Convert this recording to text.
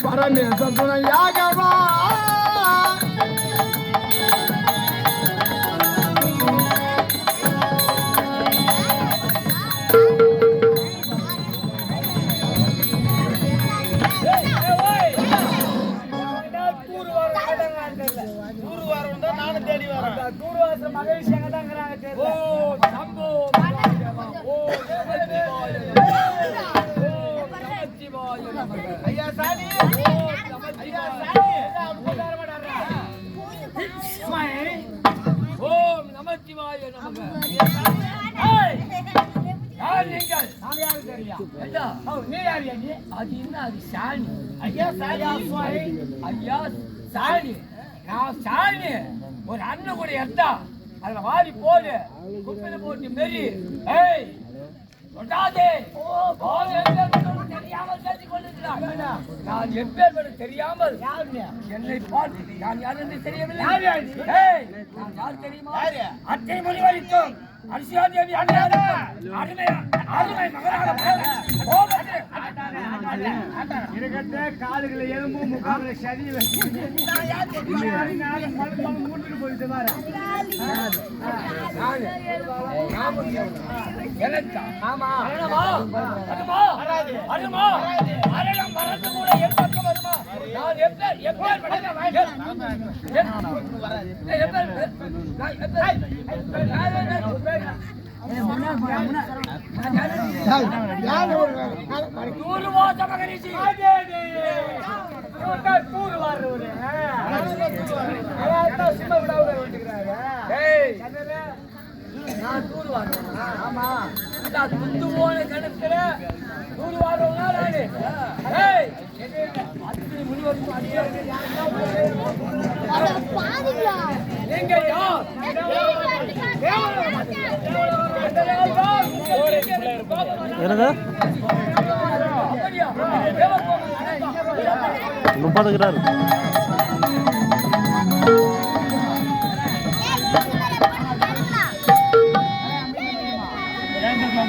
பரமேச துணையாகவா மகிழ்ச்சி ஐயா சாமி ஓம் நமச்சிவாய நமக. யார் நீங்கள்? நான் யாரு தெரியா? ஐயா நீ யார்? நீ அது என்ன? அது சாணி. ஐயா சாணி. ஐயா சாணி. நான் சாணி. ஒரு அண்ணன் கூட எடுத்தா அதுல வாரி போடு, குப்பையில போட்டு மெரி. ஏய் சொல்லாதே. தெரியாமல் பேசிக் கொண்டிருக்கிறார். நான் எப்பேற்பட தெரியாமல் என்னை பார்த்து நான் யார் என்று தெரியவில்லை. நான் யார் தெரியுமா? அத்தை முடிவளித்தோம் அரிசியாதேவி அருமை மகனாக காதுகளை எலும்பும் முகாமில் சரி மூட்டுக்கு போயிட்டு பாரு. முப்பதுகிறார் எங்கள்